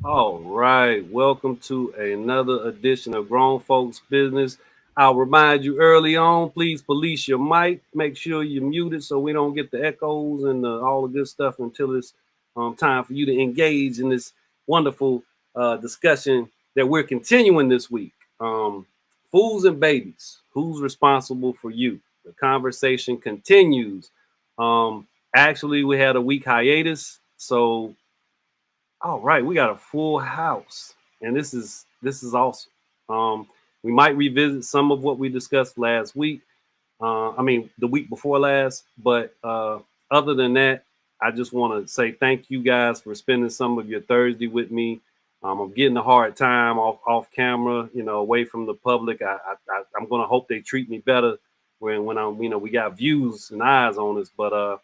All right, welcome to another edition of Grown Folks Business. I'll remind you early on, please police your mic. Make sure you're muted so we don't get the echoes and all the good stuff until it's time for you to engage in this wonderful discussion that we're continuing this week. Fools and babies, who's responsible for you? The conversation continues. Actually, we had a week hiatus, so all right, we got a full house, and this is awesome. We might revisit some of what we discussed last week. I mean, the week before last, but other than that, I just want to say thank you guys for spending some of your Thursday with me. I'm getting a hard time off camera, away from the public. I'm gonna hope they treat me better when I'm, we got views and eyes on us. But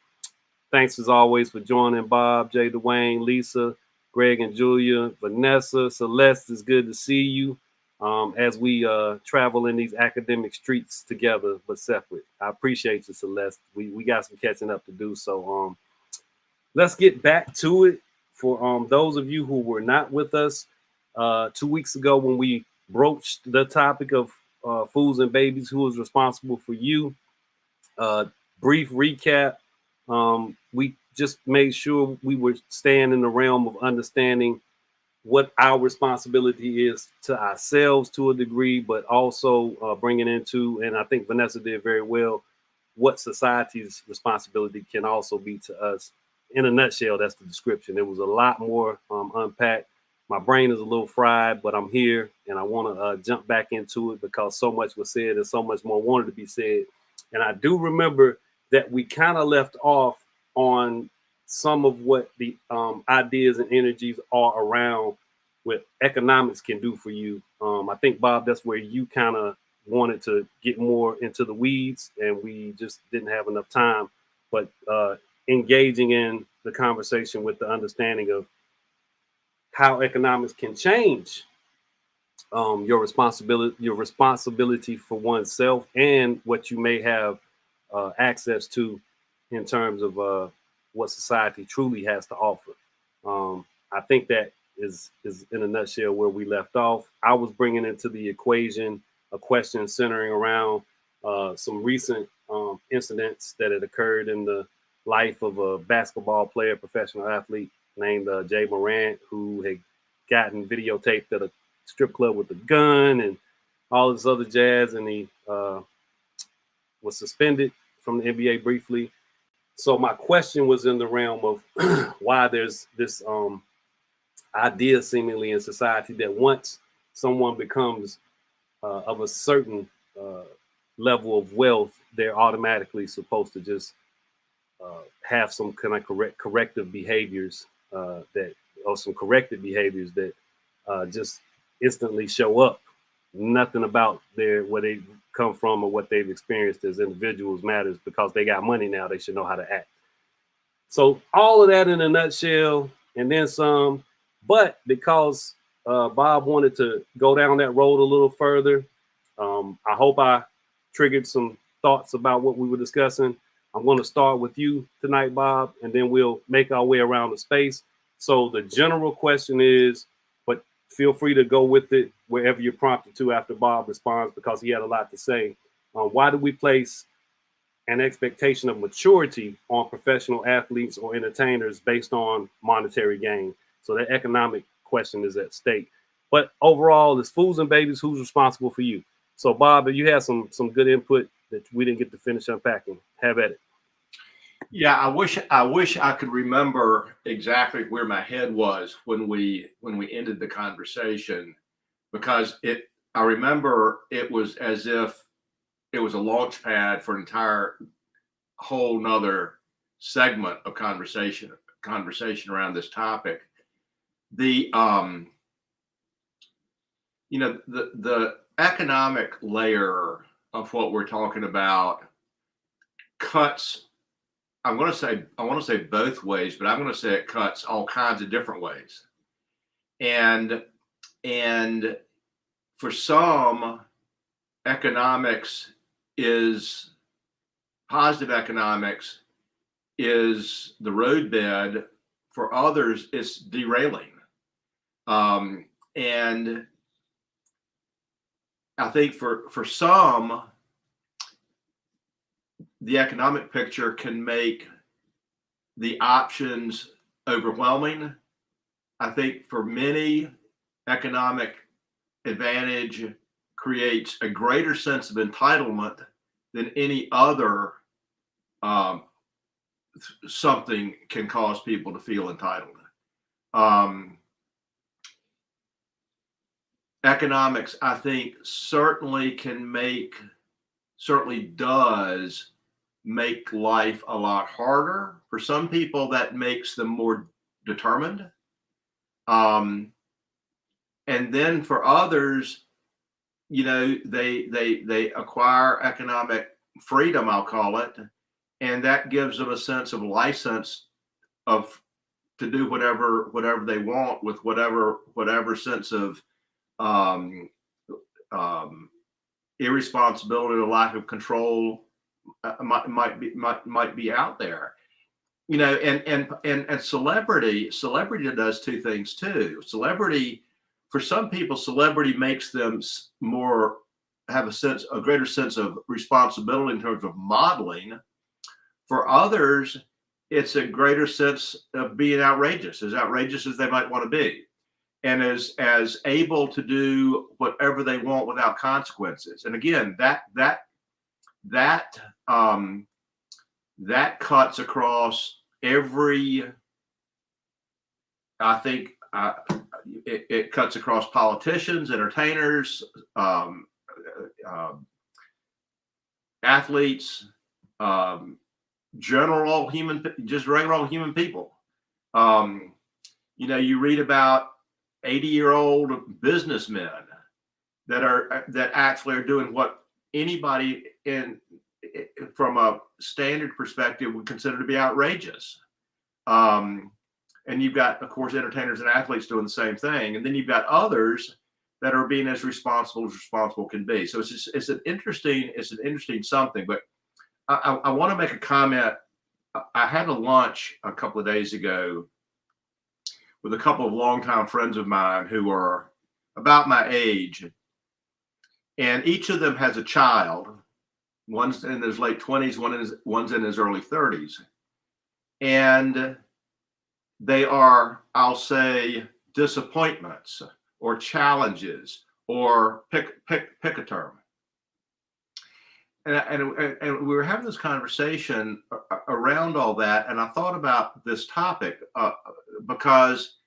thanks as always for joining Bob, Jay, Dwayne, Lisa, Greg, and Julia, Vanessa, Celeste. It's good to see you as we travel in these academic streets together, but separate. I appreciate you, Celeste. We got some catching up to do. So let's get back to it. For those of you who were not with us 2 weeks ago when we broached the topic of fools and babies, who is responsible for you? Uh, Brief recap. We just made sure we were staying in the realm of understanding what our responsibility is to ourselves to a degree, but also bringing into, and I think Vanessa did very well, what society's responsibility can also be to us. In a nutshell, that's the description. There was a lot more unpacked. My brain is a little fried, but I'm here and I want to jump back into it because so much was said and so much more wanted to be said. And I do remember that we kind of left off on some of what the ideas and energies are around what economics can do for you. I think, Bob, that's where you kind of wanted to get more into the weeds, and we just didn't have enough time. But engaging in the conversation with the understanding of how economics can change your responsibility for oneself and what you may have access to in terms of what society truly has to offer. I think that is in a nutshell where we left off. I was bringing into the equation a question centering around some recent incidents that had occurred in the life of a basketball player, professional athlete named Jay Morant, who had gotten videotaped at a strip club with a gun and all this other jazz, and he was suspended from the NBA briefly. So my question was in the realm of why there's this idea seemingly in society that once someone becomes of a certain level of wealth, they're automatically supposed to just have some kind of corrective behaviors that, or some corrected behaviors that just instantly show up. Nothing about where they come from or what they've experienced as individuals matters because they got money now. They should know how to act. So all of that in a nutshell, and then some. But because Bob wanted to go down that road a little further, I hope I triggered some thoughts about what we were discussing. I'm going to start with you tonight, Bob, and then we'll make our way around the space. So the general question is, but feel free to go with it wherever you're prompted to after Bob responds because he had a lot to say. Why do we place an expectation of maturity on professional athletes or entertainers based on monetary gain? So that economic question is at stake. But overall, it's fools and babies. Who's responsible for you? So, Bob, you had some good input that we didn't get to finish unpacking. Have at it. Yeah, I wish I could remember exactly where my head was when we ended the conversation, because I remember it was as if it was a launch pad for an entire whole nother segment of conversation around this topic. The the economic layer of what we're talking about cuts. I want to say both ways, but I'm going to say it cuts all kinds of different ways. And and for some, economics is positive economics is the roadbed. For others, it's derailing. And I think for some, the economic picture can make the options overwhelming. I think for many, economic advantage creates a greater sense of entitlement than any other something can cause people to feel entitled. Economics, I think, certainly does make life a lot harder. For some people, that makes them more determined. And then for others, they acquire economic freedom, I'll call it, and that gives them a sense of license to do whatever they want with whatever sense of irresponsibility or lack of control might be out there. And celebrity does two things too. For some people, celebrity makes them have a greater sense of responsibility in terms of modeling. For others, it's a greater sense of being outrageous, as outrageous as they might want to be, and as able to do whatever they want without consequences. And again, that cuts across every. I think it cuts across politicians, entertainers, athletes, regular old human people. You read about 80-year-old businessmen that actually are doing what anybody from a standard perspective would consider to be outrageous. And you've got, of course, entertainers and athletes doing the same thing. And then you've got others that are being as responsible can be. So it's an interesting something. But I want to make a comment. I had a lunch a couple of days ago with a couple of longtime friends of mine who are about my age. And each of them has a child. One's in his late 20s, one's in his early 30s. And they are, I'll say, disappointments or challenges, or pick a term. And we were having this conversation around all that, and I thought about this topic because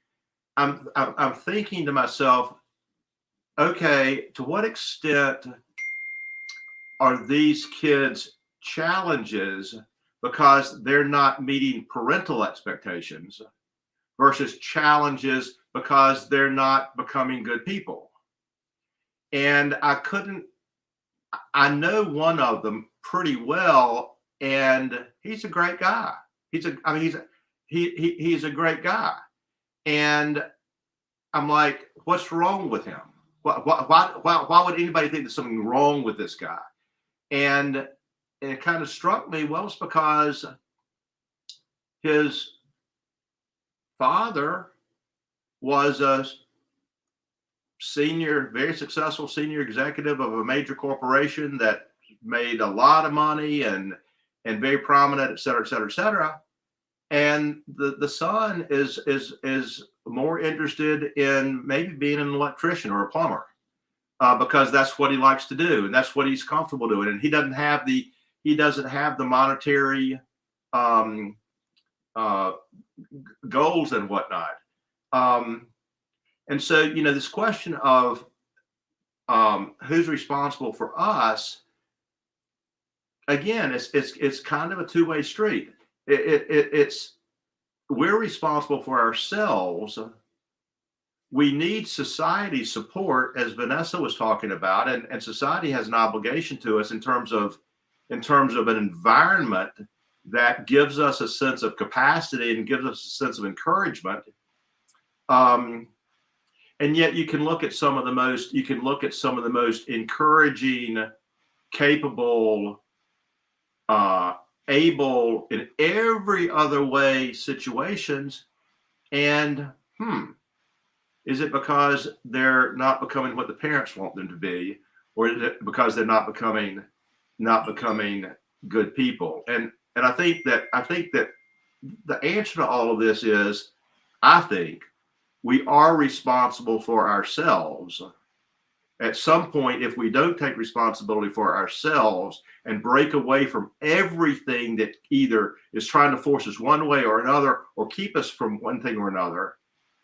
I'm thinking to myself, okay, to what extent are these kids challenges because they're not meeting parental expectations versus challenges because they're not becoming good people? And I know one of them pretty well, and he's a great guy. He's a great guy. And I'm like, what's wrong with him? Why would anybody think there's something wrong with this guy? And it kind of struck me, well, it's because his father was a very successful senior executive of a major corporation that made a lot of money and very prominent, et cetera, et cetera, et cetera. And the son is more interested in maybe being an electrician or a plumber because that's what he likes to do and that's what he's comfortable doing. And he doesn't have the monetary goals and whatnot. And so, this question of who's responsible for us, again, it's kind of a two-way street. It's we're responsible for ourselves. We need society support, as Vanessa was talking about, and society has an obligation to us in terms of an environment that gives us a sense of capacity and gives us a sense of encouragement. And yet you can look at some of the most encouraging, capable, able in every other way situations, and Is it because they're not becoming what the parents want them to be, or is it because they're not becoming good people? And I think that the answer to all of this is, I think we are responsible for ourselves. At some point, if we don't take responsibility for ourselves and break away from everything that either is trying to force us one way or another, or keep us from one thing or another,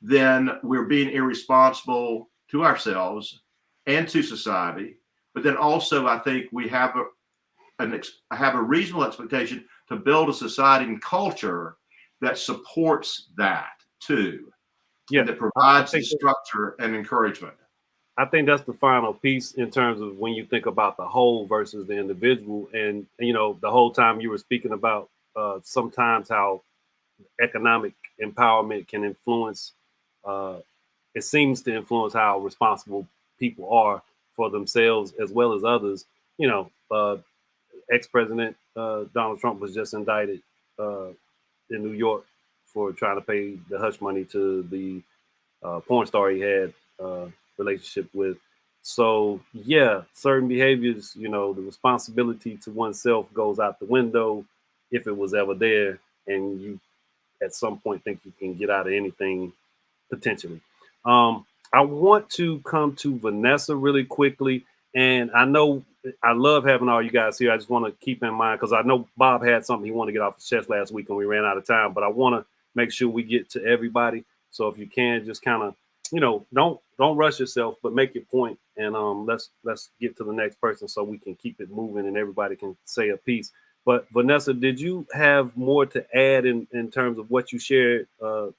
then we're being irresponsible to ourselves and to society. But then also, I think we have a reasonable expectation to build a society and culture that supports that too, Yeah, and that I provides the think structure and encouragement. I think that's the final piece in terms of when you think about the whole versus the individual. And the whole time you were speaking about sometimes how economic empowerment can influence. Uh, it seems to influence how responsible people are for themselves as well as others. Ex-president Donald Trump was just indicted uh, in New York for trying to pay the hush money to the porn star he had relationship with. So yeah, certain behaviors, the responsibility to oneself goes out the window if it was ever there, and you at some point think you can get out of anything potentially. I want to come to Vanessa really quickly, and I know I love having all you guys here. I just want to keep in mind because I know Bob had something he wanted to get off his chest last week and we ran out of time, but I want to make sure we get to everybody. So if you can, just kind of, don't rush yourself, but make your point, and let's get to the next person so we can keep it moving and everybody can say a piece. But Vanessa, did you have more to add in terms of what you shared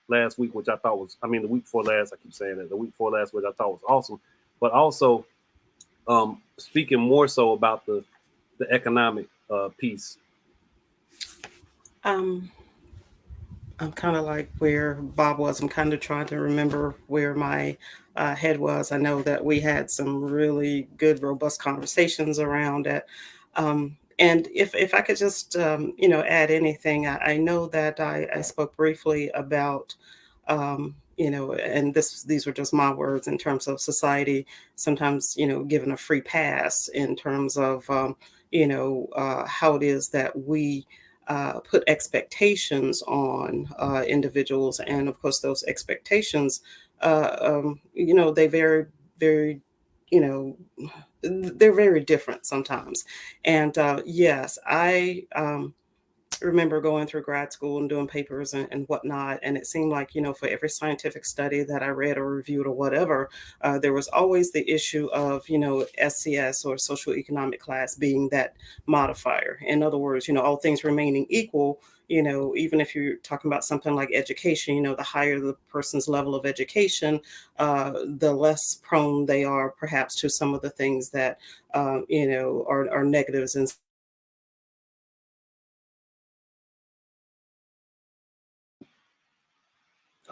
last week, which I thought was, I mean, the week before last, I keep saying that, the week before last, which I thought was awesome, but also speaking more so about the economic piece. Um, I'm kind of like where Bob was. I'm kind of trying to remember where my head was. I know that we had some really good, robust conversations around it. And if I could just, add anything, I know that I spoke briefly about, and these were just my words in terms of society, sometimes, given a free pass in terms of, how it is that we put expectations on individuals, and of course, those expectations, they vary, very, you know, they're very different sometimes. And yes, I remember going through grad school and doing papers and whatnot. And it seemed like, for every scientific study that I read or reviewed or whatever, there was always the issue of, SCS or social economic class being that modifier. In other words, all things remaining equal, even if you're talking about something like education, the higher the person's level of education, the less prone they are perhaps to some of the things that, are negatives in.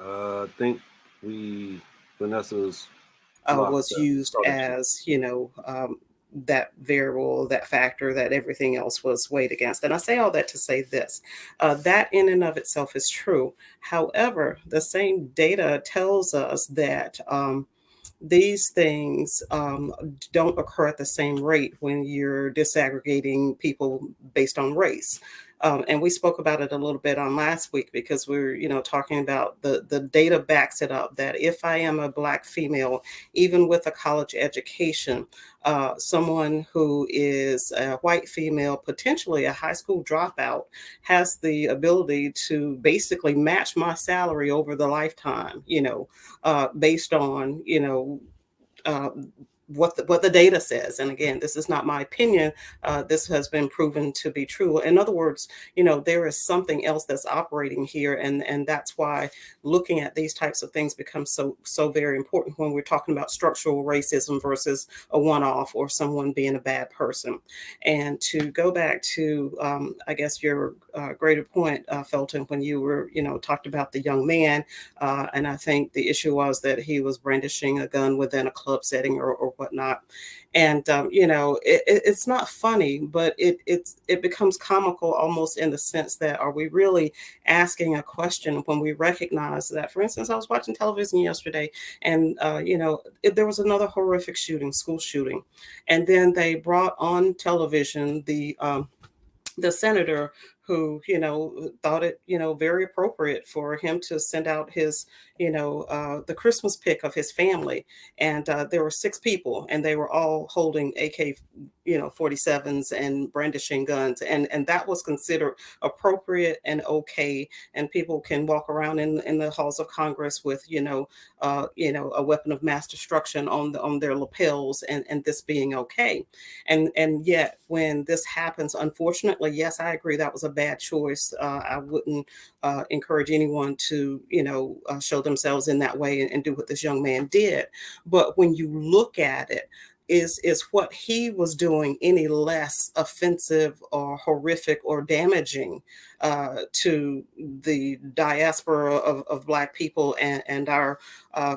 I think we Vanessa's lost Was used connection. as, that variable, that factor that everything else was weighed against. And I say all that to say this, that in and of itself is true. However, the same data tells us that these things don't occur at the same rate when you're disaggregating people based on race. And we spoke about it a little bit on last week because we were, talking about the data backs it up that if I am a Black female, even with a college education, someone who is a white female, potentially a high school dropout, has the ability to basically match my salary over the lifetime, based on, uh, what the data says. And again, this is not my opinion. This has been proven to be true. In other words, there is something else that's operating here, and that's why looking at these types of things becomes so very important when we're talking about structural racism versus a one-off or someone being a bad person. And to go back to, I guess your greater point, Felton, when you were, talked about the young man, and I think the issue was that he was brandishing a gun within a club setting or whatnot. And it's not funny, but it becomes comical almost in the sense that, are we really asking a question when we recognize that? For instance, I was watching television yesterday, and there was another horrific shooting, school shooting, and then they brought on television the senator who thought it very appropriate for him to send out his the Christmas pic of his family, and there were 6 people, and they were all holding AK 47s and brandishing guns, and that was considered appropriate and okay, and people can walk around in the halls of Congress with a weapon of mass destruction on their lapels, and this being okay. And yet when this happens, unfortunately, yes, I agree that was a bad choice. I wouldn't encourage anyone to show themselves in that way and do what this young man did. But when you look at it, is what he was doing any less offensive or horrific or damaging to the diaspora of Black people and our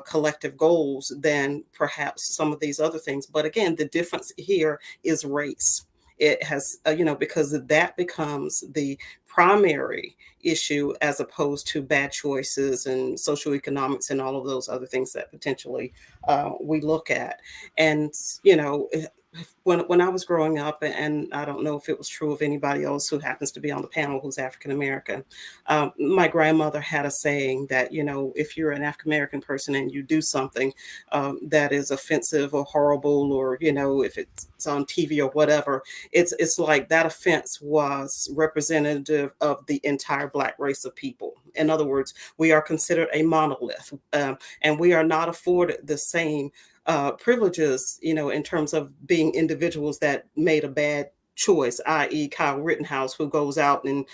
collective goals than perhaps some of these other things? But again, the difference here is race. It has, because that becomes the primary issue, as opposed to bad choices and socioeconomics and all of those other things that potentially we look at. And when I was growing up, and I don't know if it was true of anybody else who happens to be on the panel who's African American, my grandmother had a saying that if you're an African American person and you do something that is offensive or horrible, or if it's on TV or whatever, it's like that offense was representative of the entire Black race of people. In other words, we are considered a monolith, and we are not afforded the same privileges, in terms of being individuals that made a bad choice, i.e. Kyle Rittenhouse, who goes out and,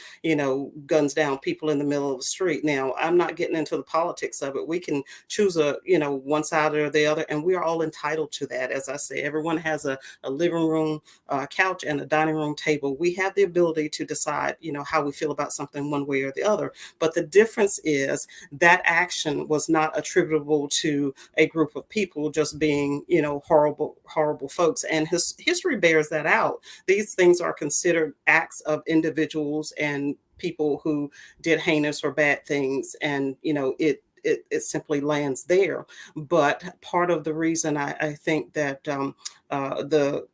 guns down people in the middle of the street. Now, I'm not getting into the politics of it. We can choose one side or the other, and we are all entitled to that. As I say, everyone has a living room couch and a dining room table. We have the ability to decide, how we feel about something one way or the other. But the difference is that action was not attributable to a group of people just being, horrible folks. And history bears that out. These things are considered acts of individuals and people who did heinous or bad things, and it simply lands there. But part of the reason I think that the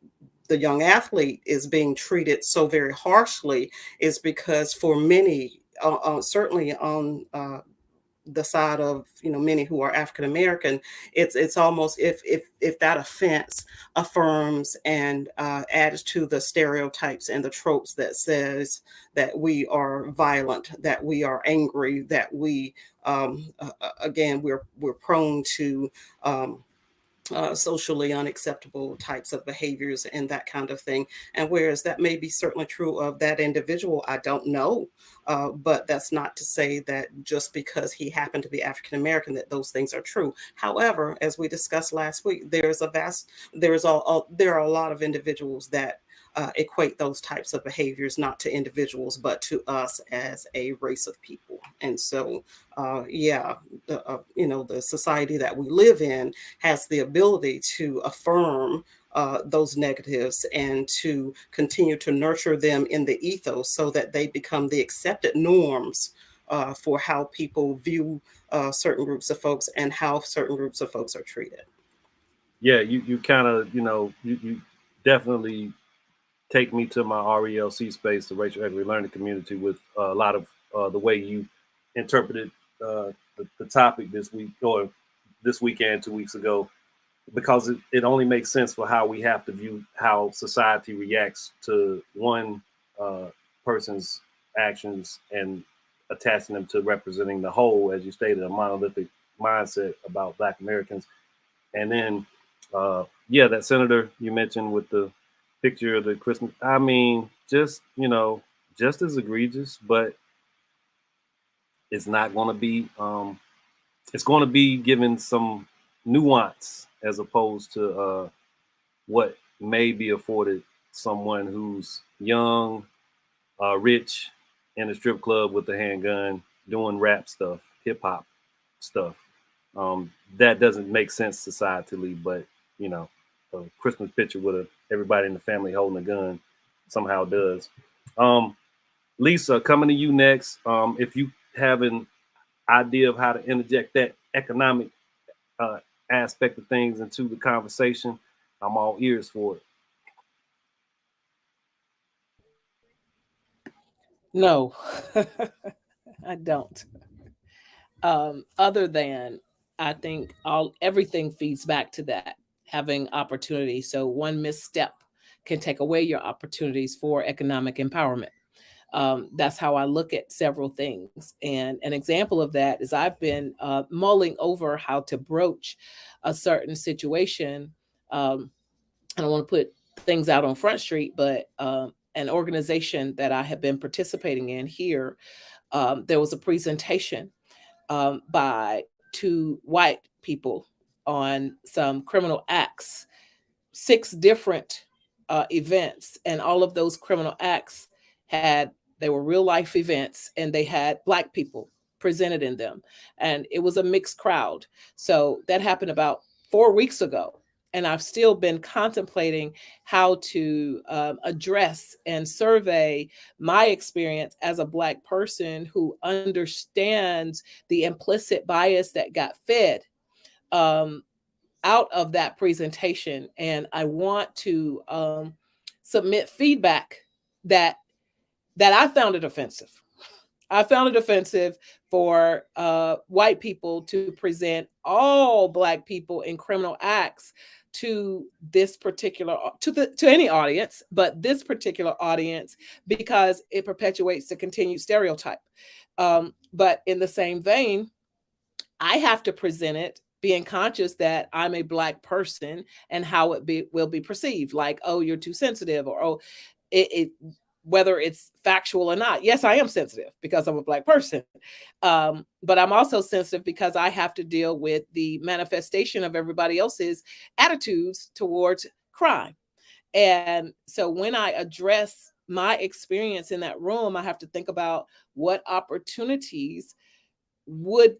young athlete is being treated so very harshly is because for many, certainly on the side of many who are African American, it's almost if that offense affirms and adds to the stereotypes and the tropes that says that we are violent, that we are angry, that we again we're prone to socially unacceptable types of behaviors and that kind of thing. And whereas that may be certainly true of that individual, I don't know. But that's not to say that just because he happened to be African American that those things are true. However, as we discussed last week, there are a lot of individuals that equate those types of behaviors not to individuals but to us as a race of people. And so the society that we live in has the ability to affirm those negatives and to continue to nurture them in the ethos so that they become the accepted norms for how people view certain groups of folks and how certain groups of folks are treated. Yeah, you kind of, you definitely take me to my RELC space, the racial equity learning community, with a lot of the way you interpreted the topic this week or this weekend, 2 weeks ago, because it only makes sense for how we have to view how society reacts to one person's actions and attaching them to representing the whole, as you stated, a monolithic mindset about Black Americans. And then, that senator you mentioned with the picture of the Christmas, I mean, just as egregious, but it's not going to be, it's going to be given some nuance as opposed to what may be afforded someone who's young, rich, in a strip club with a handgun, doing rap stuff, hip hop stuff. That doesn't make sense societally, but Christmas picture with everybody in the family holding a gun. Somehow does. Lisa, coming to you next. If you have an idea of how to interject that economic aspect of things into the conversation, I'm all ears for it. No, I don't. Other than I think everything feeds back to that, having opportunity. So one misstep can take away your opportunities for economic empowerment. That's how I look at several things. And an example of that is I've been mulling over how to broach a certain situation. I don't want to put things out on Front Street, but an organization that I have been participating in here, there was a presentation by two white people on some criminal acts, 6 different events, and all of those criminal acts they were real life events, and they had Black people presented in them, and it was a mixed crowd. So that happened about 4 weeks ago, and I've still been contemplating how to address and survey my experience as a Black person who understands the implicit bias that got fed um, out of that presentation. And I want to submit feedback that I found it offensive. I found it offensive for white people to present all Black people in criminal acts to this particular to any audience, but this particular audience, because it perpetuates the continued stereotype. But in the same vein, I have to present it being conscious that I'm a Black person and how will be perceived, like, oh, you're too sensitive, or oh, it whether it's factual or not. Yes, I am sensitive because I'm a Black person. But I'm also sensitive because I have to deal with the manifestation of everybody else's attitudes towards crime. And so when I address my experience in that room, I have to think about what opportunities would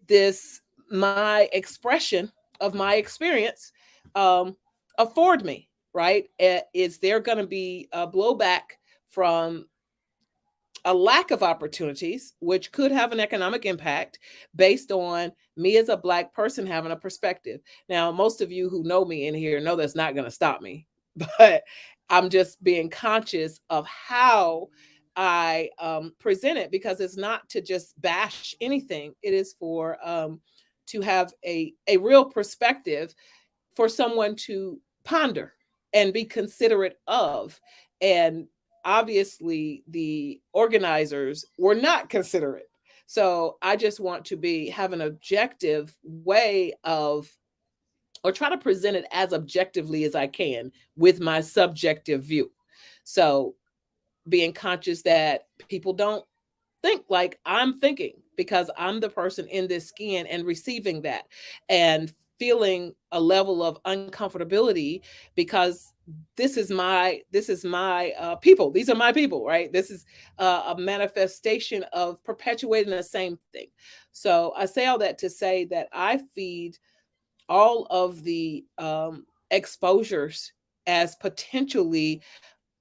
my expression of my experience afford me, right? Is there going to be a blowback from a lack of opportunities, which could have an economic impact based on me as a Black person having a perspective? Now, most of you who know me in here know that's not going to stop me, but I'm just being conscious of how I present it, because it's not to just bash anything. It is for to have a real perspective for someone to ponder and be considerate of. And obviously, the organizers were not considerate. So I just want to have an objective way of, or try to present it as objectively as I can with my subjective view. So being conscious that people don't think like I'm thinking, because I'm the person in this skin and receiving that and feeling a level of uncomfortability, because this is my people. These are my people, right? This is a manifestation of perpetuating the same thing. So I say all that to say that I feed all of the exposures as potentially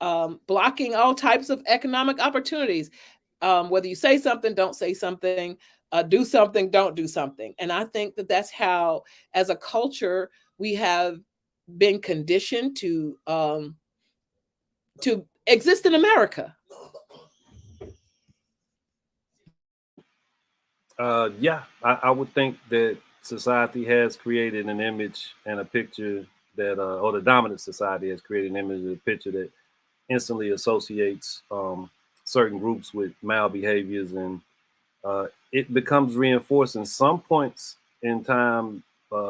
blocking all types of economic opportunities. Whether you say something, don't say something, do something, don't do something. And I think that that's how, as a culture, we have been conditioned to exist in America. Yeah, I would think that society has created an image and a picture that, or the dominant society has created an image and a picture that instantly associates certain groups with malbehaviors, and it becomes reinforced. In some points in time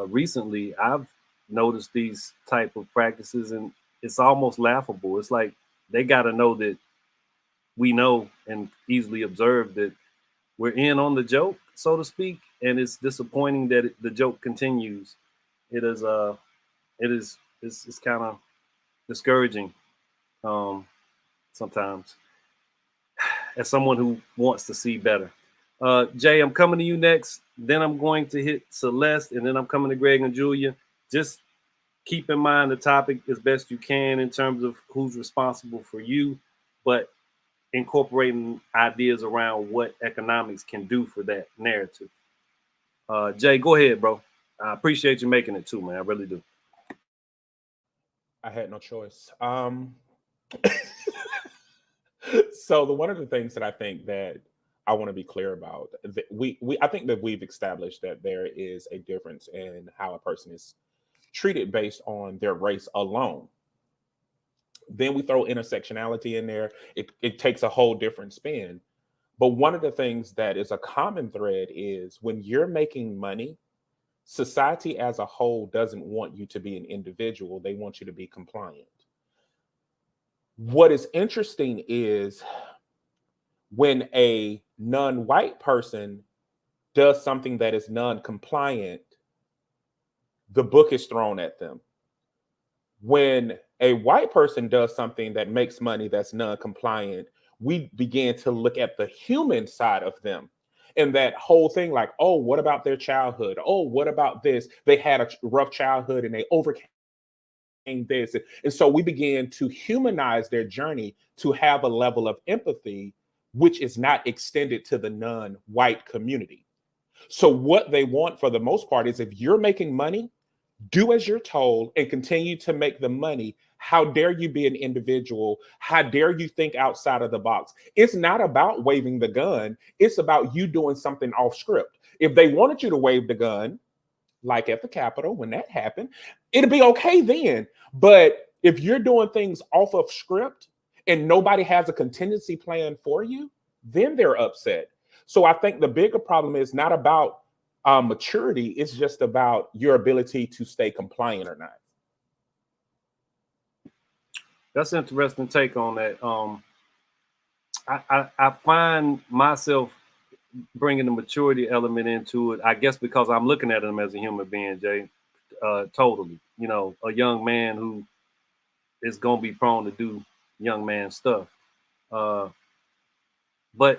recently, I've noticed these type of practices, and it's almost laughable. It's like they got to know that we know and easily observe that we're in on the joke, so to speak, and it's disappointing that the joke continues. It is it's kind of discouraging sometimes, as someone who wants to see better. Jay, I'm coming to you next. Then I'm going to hit Celeste, and then I'm coming to Greg and Julia. Just keep in mind the topic as best you can in terms of who's responsible for you, but incorporating ideas around what economics can do for that narrative. Jay, go ahead, bro. I appreciate you making it too, man. I really do. I had no choice. So one of the things that I think that I want to be clear about, that I think that we've established that there is a difference in how a person is treated based on their race alone. Then we throw intersectionality in there. It takes a whole different spin. But one of the things that is a common thread is when you're making money, society as a whole doesn't want you to be an individual. They want you to be compliant. What is interesting is when a non-white person does something that is non-compliant, the book is thrown at them. When a white person does something that makes money that's non-compliant, we begin to look at the human side of them. And that whole thing, like, oh, what about their childhood? Oh, what about this? They had a rough childhood and they overcame this. And so we began to humanize their journey to have a level of empathy, which is not extended to the non-white community. So what they want for the most part is, if you're making money, do as you're told and continue to make the money. How dare you be an individual? How dare you think outside of the box? It's not about waving the gun. It's about you doing something off script. If they wanted you to wave the gun, like at the Capitol, when that happened, it'd be okay then. But if you're doing things off of script and nobody has a contingency plan for you, then they're upset. So I think the bigger problem is not about maturity. It's just about your ability to stay compliant or not. That's an interesting take on that. I find myself bringing the maturity element into it, I guess, because I'm looking at him as a human being, Jay. Totally. You know, a young man who is going to be prone to do young man stuff. But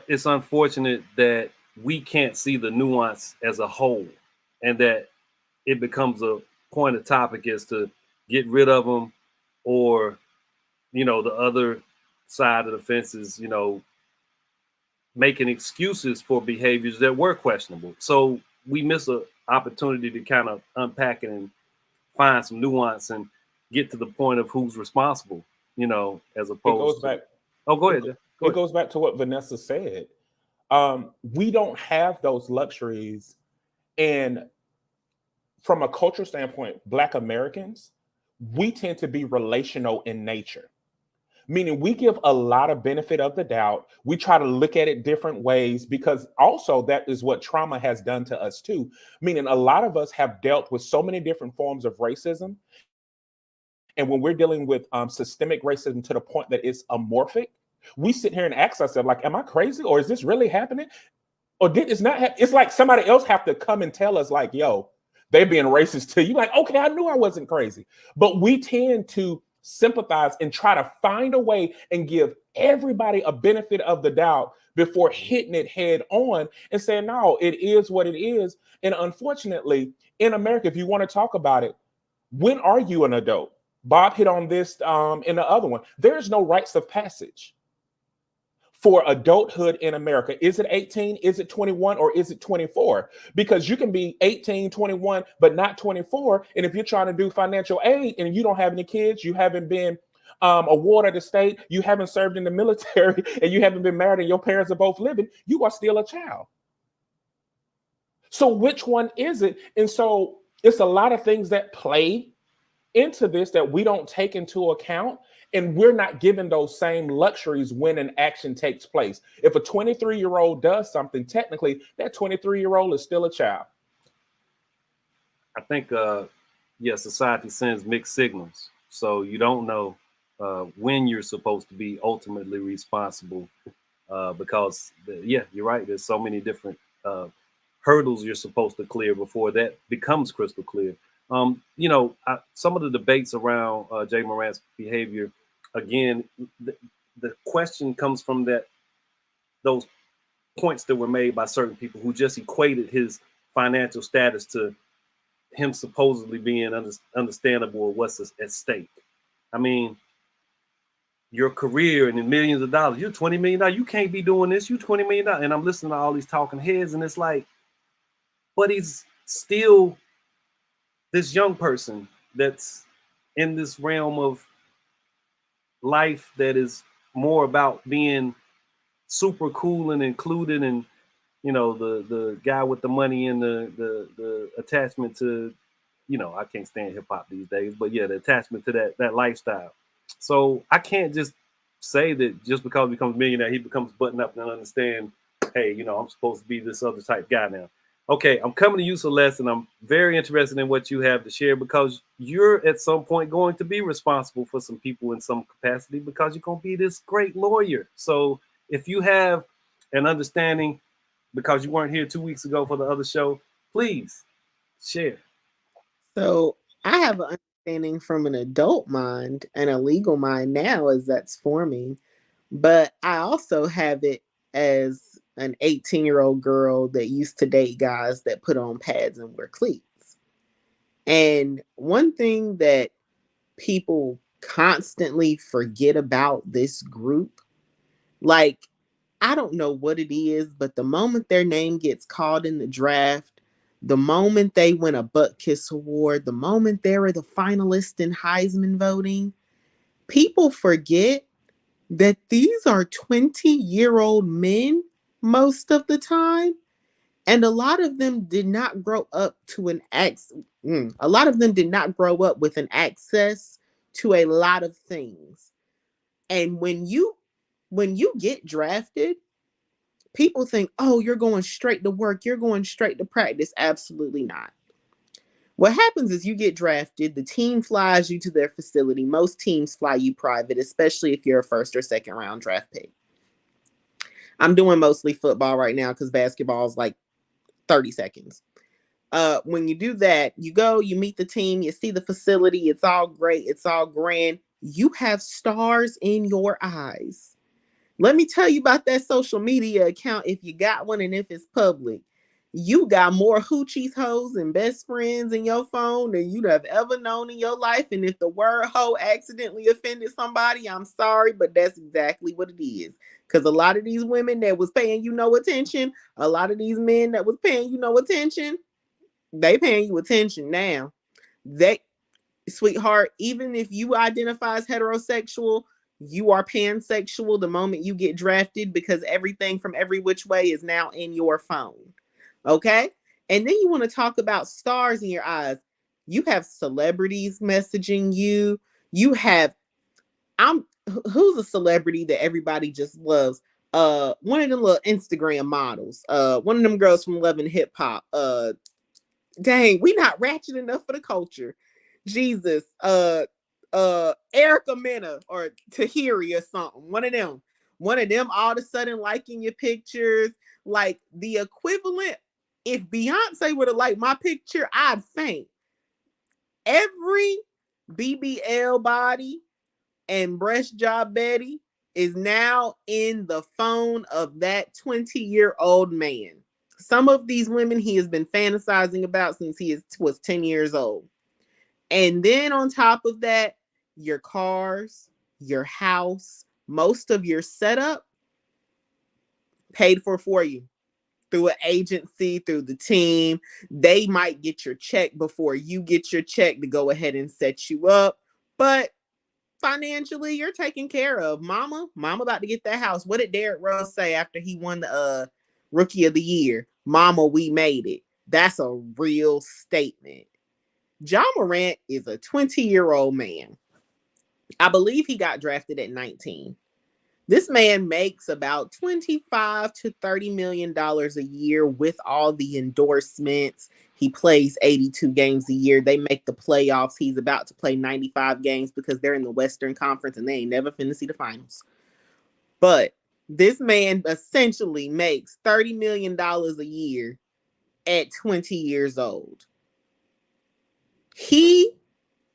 it's unfortunate that we can't see the nuance as a whole, and that it becomes a point of topic as to get rid of them, or, you know, the other side of the fence is, you know, making excuses for behaviors that were questionable. So we miss an opportunity to kind of unpack it and find some nuance and get to the point of who's responsible, you know, as opposed It goes back. Oh, go ahead. Go It goes back to what Vanessa said. We don't have those luxuries. And from a cultural standpoint, Black Americans, we tend to be relational in nature, meaning we give a lot of benefit of the doubt. We try to look at it different ways, because also that is what trauma has done to us too. Meaning a lot of us have dealt with so many different forms of racism. And when we're dealing with systemic racism to the point that it's amorphic, we sit here and ask ourselves, like, am I crazy? Or is this really happening? Or did it's not? It's like somebody else have to come and tell us, like, yo, they're being racist to you. Like, okay, I knew I wasn't crazy. But we tend to sympathize and try to find a way and give everybody a benefit of the doubt before hitting it head on and saying, no, it is what it is. And unfortunately, in America, if you want to talk about it, when are you an adult? Bob hit on this in the other one. There's no rites of passage for adulthood in America. Is it 18? Is it 21? Or is it 24? Because you can be 18, 21, but not 24. And if you're trying to do financial aid and you don't have any kids, you haven't been a ward of the state, you haven't served in the military, and you haven't been married and your parents are both living, you are still a child. So which one is it? And so it's a lot of things that play into this that we don't take into account, and we're not given those same luxuries when an action takes place. If a 23-year-old does something, technically that 23-year-old is still a child. I think society sends mixed signals, so you don't know when you're supposed to be ultimately responsible, because you're right, there's so many different hurdles you're supposed to clear before that becomes crystal clear. Some of the debates around Jay Morant's behavior, again, the question comes from those points that were made by certain people who just equated his financial status to him supposedly being understandable of what's at stake. I mean, your career and the millions of dollars, you're $20 million. You can't be doing this. You $20 million. And I'm listening to all these talking heads, and it's like, but he's still this young person that's in this realm of life that is more about being super cool and included, and you know, the guy with the money and the attachment to, you know, I can't stand hip hop these days, but yeah, the attachment to that lifestyle. So I can't just say that just because he becomes a millionaire, he becomes buttoned up and understand, hey, you know, I'm supposed to be this other type guy now. Okay, I'm coming to you, Celeste, and I'm very interested in what you have to share, because you're at some point going to be responsible for some people in some capacity, because you're going to be this great lawyer. So if you have an understanding, because you weren't here 2 weeks ago for the other show, please share. So I have an understanding from an adult mind and a legal mind now as that's forming, but I also have it as an 18-year-old girl that used to date guys that put on pads and wear cleats. And one thing that people constantly forget about this group, like, I don't know what it is, but the moment their name gets called in the draft, the moment they win a butt kiss award, the moment they're the finalist in Heisman voting, people forget that these are 20-year-old men most of the time. And a lot of them did not grow up to a lot of them did not grow up with an access to a lot of things. And when you get drafted, people think, oh, you're going straight to work, you're going straight to practice. Absolutely not. What happens is you get drafted, the team flies you to their facility. Most teams fly you private, especially if you're a first or second round draft pick. I'm doing mostly football right now because basketball is like 30 seconds. When you do that, you go, you meet the team, you see the facility, it's all great, it's all grand. You have stars in your eyes. Let me tell you about that social media account if you got one and if it's public. You got more hoochies, hoes, and best friends in your phone than you'd have ever known in your life. And if the word hoe accidentally offended somebody, I'm sorry, but that's exactly what it is. Because a lot of these women that was paying you no attention, a lot of these men that was paying you no attention, they paying you attention now. They, sweetheart, even if you identify as heterosexual, you are pansexual the moment you get drafted, because everything from every which way is now in your phone. Okay? And then you want to talk about stars in your eyes. You have celebrities messaging you. You have, who's a celebrity that everybody just loves? One of them little Instagram models. One of them girls from Love and Hip Hop. Dang, we not ratchet enough for the culture. Jesus. Erica Mena or Tahiri or something. One of them all of a sudden liking your pictures. Like the equivalent, if Beyonce were to like my picture, I'd faint. Every BBL body and breast job Betty is now in the phone of that 20-year-old man. Some of these women he has been fantasizing about since he was 10 years old. And then on top of that, your cars, your house, most of your setup paid for you through an agency, through the team. They might get your check before you get your check to go ahead and set you up. But financially, you're taken care of. Mama about to get that house. What did Derrick Rose say after he won the Rookie of the Year? Mama, we made it. That's a real statement. Ja Morant is a 20-year-old man. I believe he got drafted at 19. This man makes about $25 to $30 million a year with all the endorsements. He plays 82 games a year. They make the playoffs. He's about to play 95 games because they're in the Western Conference and they ain't never finna see the finals. But this man essentially makes $30 million a year at 20 years old.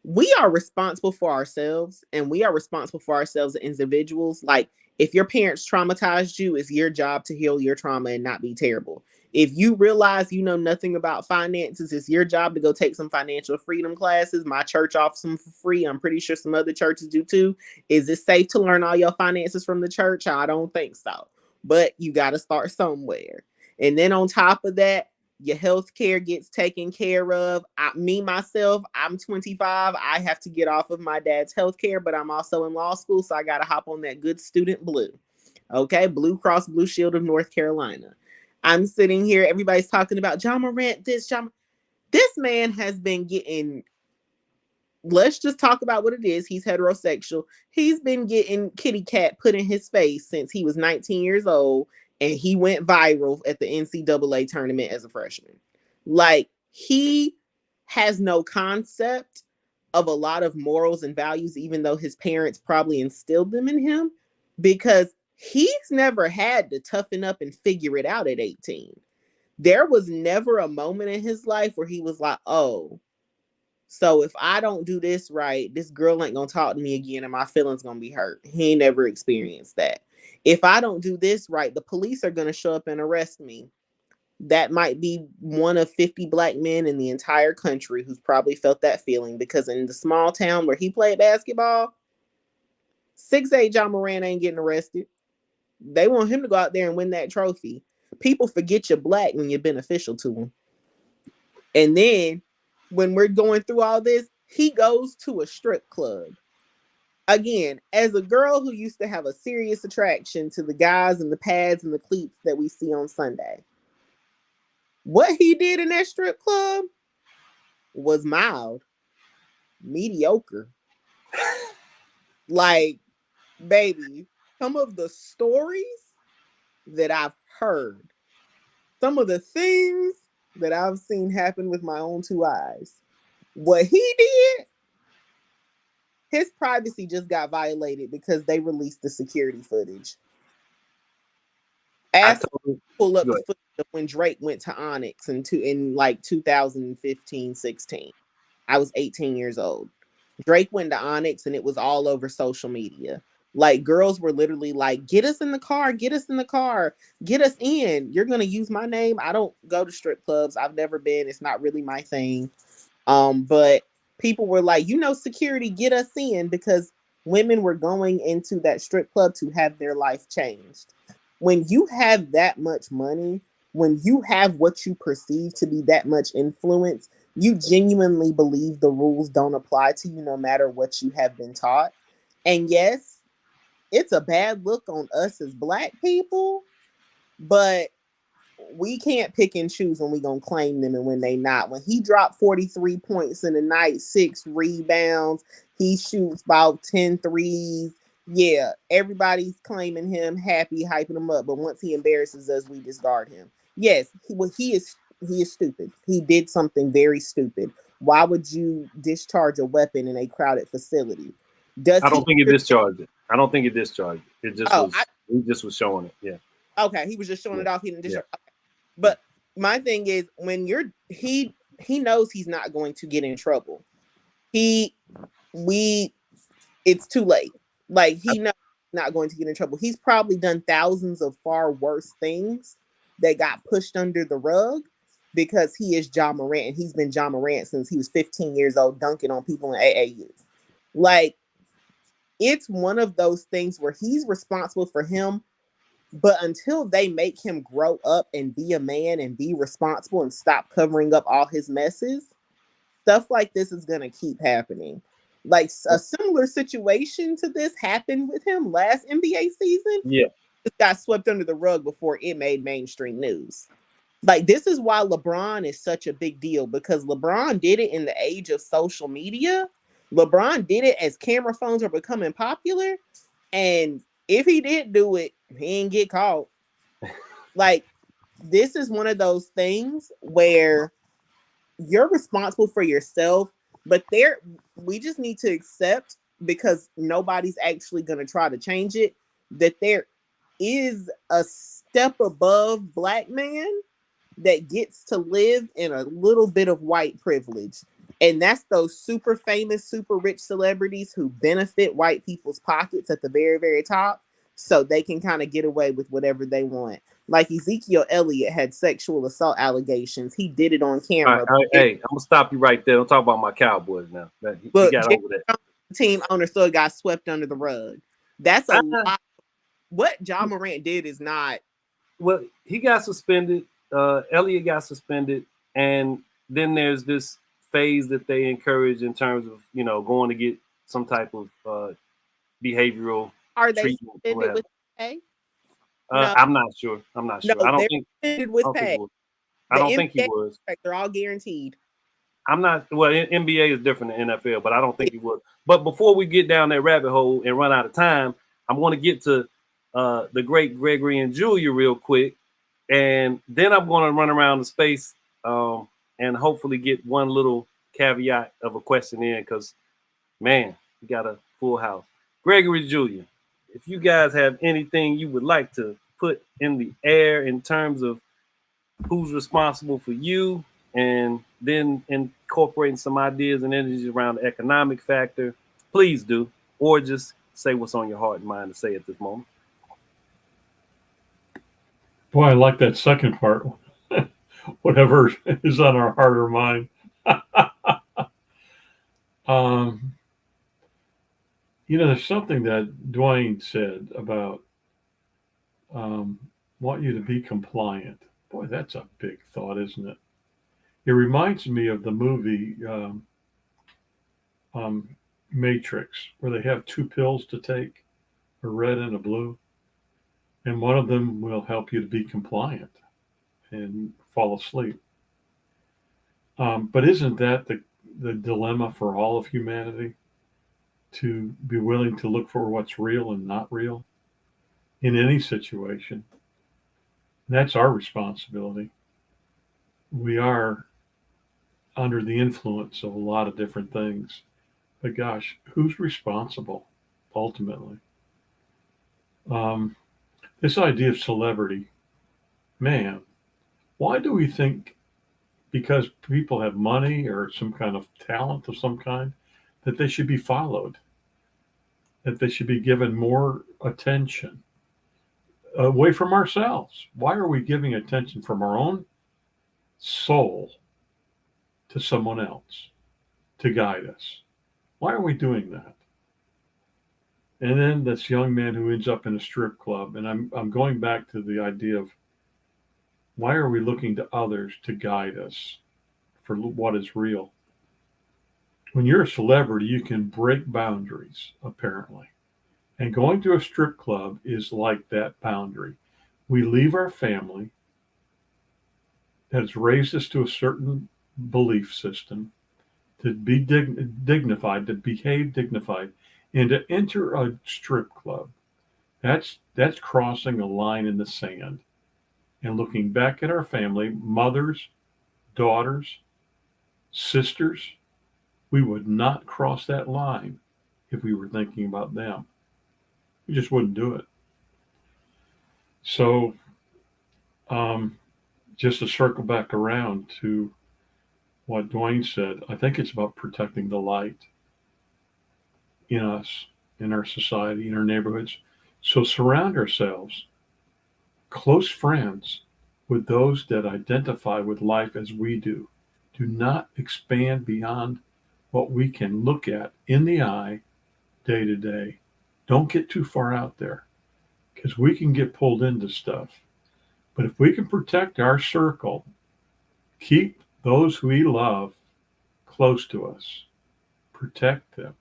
We are responsible for ourselves, and we are responsible for ourselves as individuals. Like, if your parents traumatized you, it's your job to heal your trauma and not be terrible. If you realize you know nothing about finances, it's your job to go take some financial freedom classes. My church offers them for free. I'm pretty sure some other churches do too. Is it safe to learn all your finances from the church? I don't think so. But you got to start somewhere. And then on top of that, your health care gets taken care of. Myself, I'm 25. I have to get off of my dad's health care, but I'm also in law school, so I got to hop on that good student blue. Okay, Blue Cross Blue Shield of North Carolina. I'm sitting here, everybody's talking about John Morant, this man has been getting, let's just talk about what it is. He's heterosexual. He's been getting kitty cat put in his face since he was 19 years old, and he went viral at the NCAA tournament as a freshman. Like, he has no concept of a lot of morals and values, even though his parents probably instilled them in him, because he's never had to toughen up and figure it out at 18. There was never a moment in his life where he was like, oh, so if I don't do this right, this girl ain't gonna talk to me again and my feelings gonna be hurt. He ain't never experienced that. If I don't do this right, the police are gonna show up and arrest me. That might be one of 50 black men in the entire country who's probably felt that feeling, because in the small town where he played basketball, 6'8" John Morant ain't getting arrested. They want him to go out there and win that trophy. People forget you're black when you're beneficial to them. And then when we're going through all this, he goes to a strip club. Again, as a girl who used to have a serious attraction to the guys and the pads and the cleats that we see on Sunday, what he did in that strip club was mild, mediocre. Like, baby, some of the stories that I've heard, some of the things that I've seen happen with my own two eyes, what he did, his privacy just got violated because they released the security footage. Pull up the footage of when Drake went to Onyx in like 2015, 16. I was 18 years old. Drake went to Onyx and it was all over social media. Like, girls were literally like, get us in the car, get us in the car, get us in. You're going to use my name. I don't go to strip clubs. I've never been. It's not really my thing. But people were like, security, get us in, because women were going into that strip club to have their life changed. When you have that much money, when you have what you perceive to be that much influence, you genuinely believe the rules don't apply to you no matter what you have been taught. And yes, it's a bad look on us as black people, but we can't pick and choose when we gonna claim them and when they not. When he dropped 43 points in the night, 6 rebounds, he shoots about 10 threes. Yeah, everybody's claiming him, happy, hyping him up. But once he embarrasses us, we discard him. Yes, he is stupid. He did something very stupid. Why would you discharge a weapon in a crowded facility? I don't think he discharged it. It just he just was showing it. Yeah. Okay, he was just showing it off. He didn't discharge. Yeah. Okay. But my thing is, when he knows he's not going to get in trouble. It's too late. Like, he knows he's not going to get in trouble. He's probably done thousands of far worse things that got pushed under the rug because he is John Morant, and he's been John Morant since he was 15 years old, dunking on people in AAU. Like, it's one of those things where he's responsible for him, but until they make him grow up and be a man and be responsible and stop covering up all his messes, stuff like this is going to keep happening. Like, a similar situation to this happened with him last NBA season. Yeah. It got swept under the rug before it made mainstream news. Like, this is why LeBron is such a big deal, because LeBron did it in the age of social media. LeBron did it as camera phones are becoming popular. And if he did do it, he ain't get caught. Like, this is one of those things where you're responsible for yourself, but we just need to accept, because nobody's actually going to try to change it, that there is a step above black man that gets to live in a little bit of white privilege. And that's those super famous, super rich celebrities who benefit white people's pockets at the very, very top. so they can kind of get away with whatever they want. Like Ezekiel Elliott had sexual assault allegations. He did it on camera. Hey, I'm gonna stop you right there. Don't talk about my Cowboys now. He But got over that. Team owner still got swept under the rug. That's a lot. What John Morant did is not. Well, he got suspended. Elliott got suspended, and then there's this phase that they encourage in terms of going to get some type of behavioral. Are they treatment suspended with pay? No. I'm not sure. I'm not sure. No, I don't think suspended with pay. I don't think he was. They're all guaranteed. I'm not. Well, NBA is different than NFL, but I don't think he was. But before we get down that rabbit hole and run out of time, I'm going to get to the great Gregory and Julia real quick, and then I'm going to run around the space and hopefully get one little caveat of a question in, because, man, we got a full house. Gregory, Julia, if you guys have anything you would like to put in the air in terms of who's responsible for you, and then incorporating some ideas and energies around the economic factor, please do, or just say what's on your heart and mind to say at this moment. Boy, I like that second part. Whatever is on our heart or mind. There's something that Dwayne said about want you to be compliant. Boy, that's a big thought, isn't it? It reminds me of the movie Matrix, where they have two pills to take, a red and a blue, and one of them will help you to be compliant and fall asleep. But isn't that the dilemma for all of humanity? To be willing to look for what's real and not real in any situation. And that's our responsibility. We are under the influence of a lot of different things. But gosh, who's responsible ultimately? This idea of celebrity, man, why do we think because people have money or some kind of talent of some kind that they should be followed, that they should be given more attention away from ourselves? Why are we giving attention from our own soul to someone else to guide us? Why are we doing that? And then this young man who ends up in a strip club, and I'm going back to the idea of why are we looking to others to guide us for what is real? When you're a celebrity, you can break boundaries, apparently. And going to a strip club is like that boundary. We leave our family that has raised us to a certain belief system, to be dignified, to behave dignified, and to enter a strip club. That's crossing a line in the sand and looking back at our family, mothers, daughters, sisters. We would not cross that line if we were thinking about them. We just wouldn't do it. So just to circle back around to what Dwayne said, I think it's about protecting the light in us, in our society, in our neighborhoods. So surround ourselves, close friends, with those that identify with life as we do. Do not expand beyond what we can look at in the eye day to day. Don't get too far out there, because we can get pulled into stuff. But if we can protect our circle, keep those we love close to us, protect them,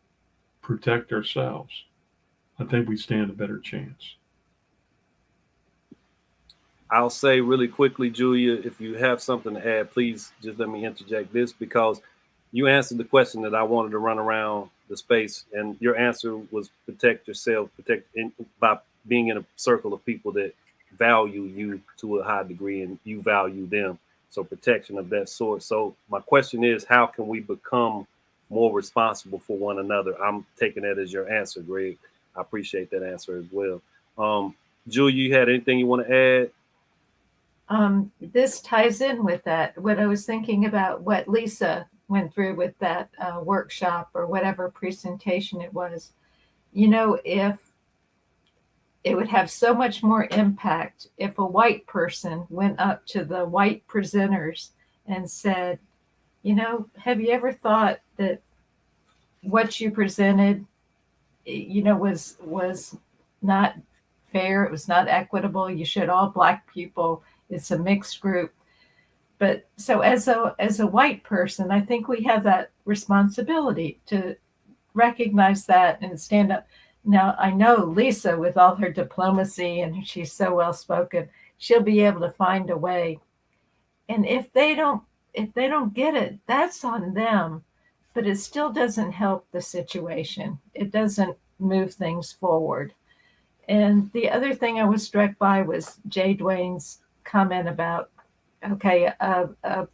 protect ourselves, I think we stand a better chance. I'll say really quickly, Julia, if you have something to add, please just let me interject this, because you answered the question that I wanted to run around the space, and your answer was protect yourself, by being in a circle of people that value you to a high degree and you value them. So protection of that sort. So my question is, how can we become more responsible for one another? I'm taking that as your answer, Greg. I appreciate that answer as well. Julia, you had anything you want to add? This ties in with that. What I was thinking about, what Lisa went through with that workshop or whatever presentation it was. If it would have so much more impact if a white person went up to the white presenters and said, you know, have you ever thought that what you presented, you know, was not fair, it was not equitable, you showed all Black people, it's a mixed group. But so as a white person, I think we have that responsibility to recognize that and stand up. Now, I know Lisa, with all her diplomacy and she's so well spoken, she'll be able to find a way. And if they don't get it, that's on them. But it still doesn't help the situation. It doesn't move things forward. And the other thing I was struck by was Jay Dwayne's comment about, okay, a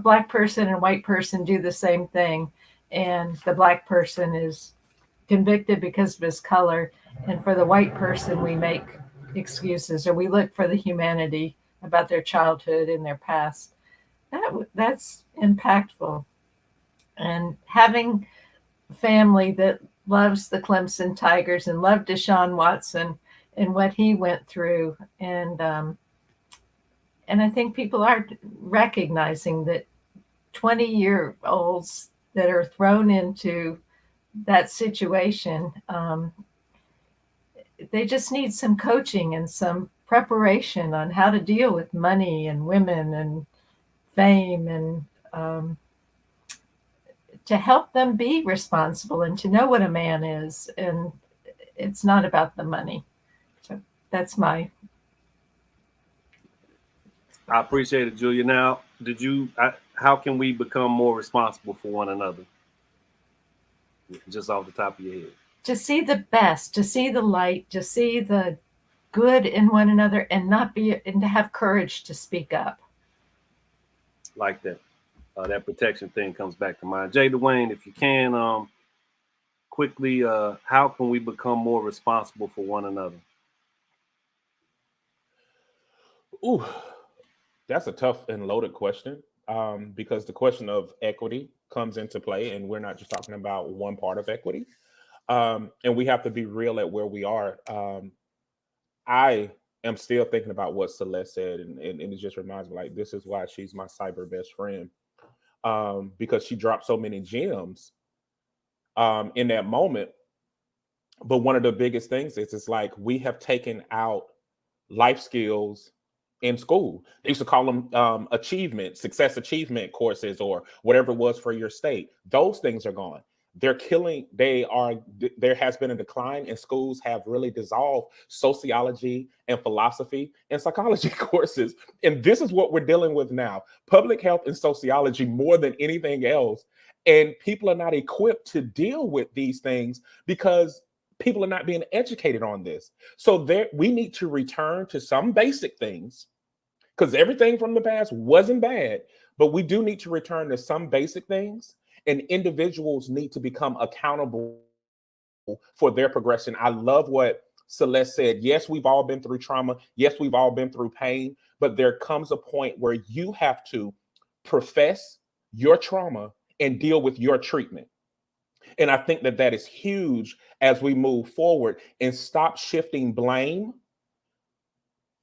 Black person and a white person do the same thing, and the Black person is convicted because of his color, and for the white person we make excuses or we look for the humanity about their childhood and their past. That's impactful. And having family that loves the Clemson Tigers and loved Deshaun Watson and what he went through, and I think people are recognizing that 20-year-olds that are thrown into that situation, they just need some coaching and some preparation on how to deal with money and women and fame, and to help them be responsible and to know what a man is. And it's not about the money. So that's my. I appreciate it, Julia. Now, how can we become more responsible for one another? Just off the top of your head. To see the best, to see the light, to see the good in one another, and to have courage to speak up. Like that. That protection thing comes back to mind. Jay Dwayne, if you can, quickly, how can we become more responsible for one another? Ooh, that's a tough and loaded question, because the question of equity comes into play, and we're not just talking about one part of equity. And we have to be real at where we are. I am still thinking about what Celeste said, and it just reminds me, like, this is why she's my cyber best friend, because she dropped so many gems in that moment. But one of the biggest things is, it's like we have taken out life skills in school. They used to call them success achievement courses, or whatever it was for your state. Those things are gone. There has been a decline, and schools have really dissolved sociology and philosophy and psychology courses. And this is what we're dealing with now: public health and sociology more than anything else. And people are not equipped to deal with these things because people are not being educated on this. So we need to return to some basic things, because everything from the past wasn't bad, but we do need to return to some basic things. And individuals need to become accountable for their progression. I love what Celeste said. Yes, we've all been through trauma. Yes, we've all been through pain, but there comes a point where you have to profess your trauma and deal with your treatment. And I think that is huge as we move forward, and stop shifting blame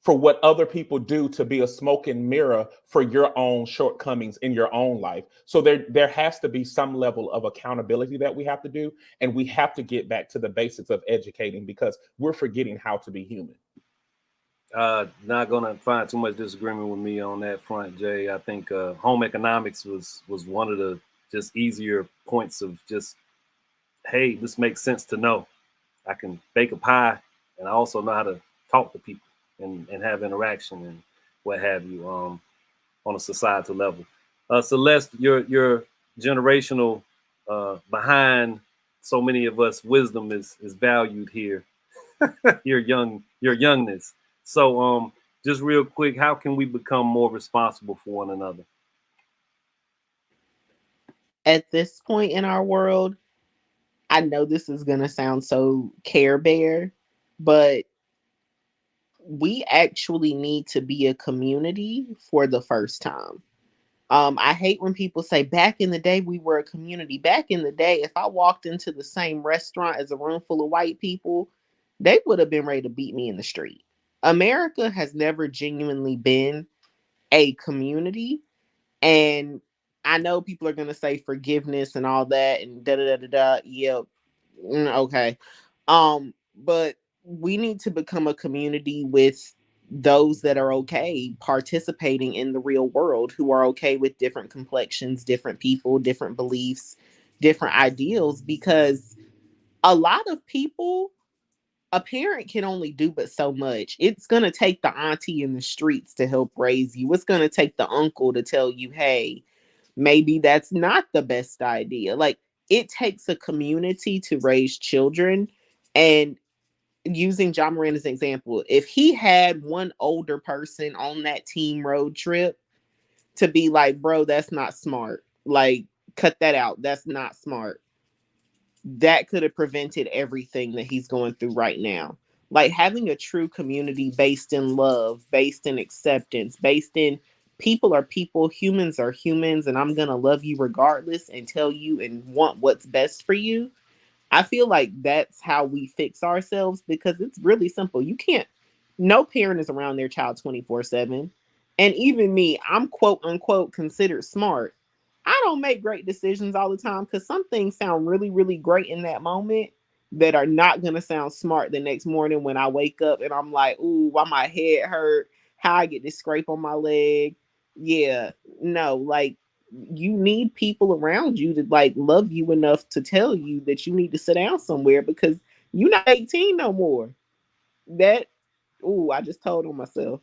for what other people do to be a smoke and mirror for your own shortcomings in your own life. So there has to be some level of accountability that we have to do. And we have to get back to the basics of educating, because we're forgetting how to be human. Not going to find too much disagreement with me on that front, Jay. I think home economics was one of the just easier points of just, hey, this makes sense to know. I can bake a pie, and I also know how to talk to people and have interaction and what have you on a societal level. Celeste, your generational behind so many of us wisdom is valued here. your youngness. So just real quick, how can we become more responsible for one another? At this point in our world, I know this is going to sound so Care Bear, but we actually need to be a community for the first time. I hate when people say back in the day we were a community. Back in the day, if I walked into the same restaurant as a room full of white people, they would have been ready to beat me in the street. America has never genuinely been a community. And I know people are going to say forgiveness and all that and da da da da da. Yep. Okay. But we need to become a community with those that are okay participating in the real world, who are okay with different complexions, different people, different beliefs, different ideals, because a lot of people, a parent can only do but so much. It's going to take the auntie in the streets to help raise you. It's going to take the uncle to tell you, hey, maybe that's not the best idea. Like, it takes a community to raise children. And using John Moran as an example, if he had one older person on that team road trip to be like, bro, that's not smart. Like, cut that out. That's not smart. That could have prevented everything that he's going through right now. Like, having a true community based in love, based in acceptance, based in people are people, humans are humans, and I'm going to love you regardless and tell you and want what's best for you. I feel like that's how we fix ourselves, because it's really simple. You can't, no parent is around their child 24/7. And even me, I'm quote unquote considered smart. I don't make great decisions all the time, because some things sound really, really great in that moment that are not going to sound smart the next morning when I wake up and I'm like, ooh, why my head hurt? How I get this scrape on my leg? Yeah, no, like, you need people around you to like love you enough to tell you that you need to sit down somewhere, because you're not 18 no more. That, ooh, I just told on myself.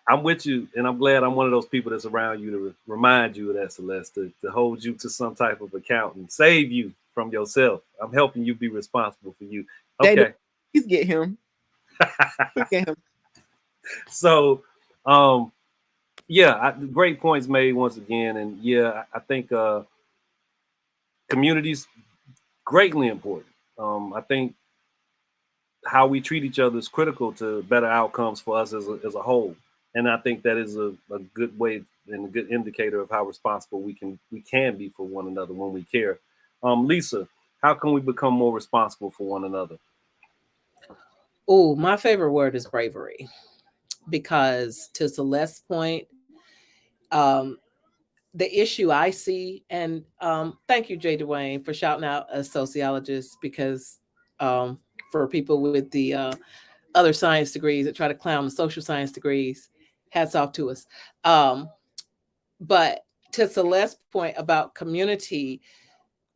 I'm with you, and I'm glad I'm one of those people that's around you to remind you of that, Celeste, to hold you to some type of account and save you from yourself. I'm helping you be responsible for you. Okay. Please get him. Get him. So, yeah, great points made once again, and yeah, I think communities greatly important. I think how we treat each other is critical to better outcomes for us as a whole. And I think that is a good way and a good indicator of how responsible we can be for one another when we care. Lisa, how can we become more responsible for one another? Oh, my favorite word is bravery, because to Celeste's point, um, the issue I see, and thank you, Jay Dwayne, for shouting out a sociologist, because for people with the other science degrees that try to clown the social science degrees, hats off to us. But to Celeste's point about community,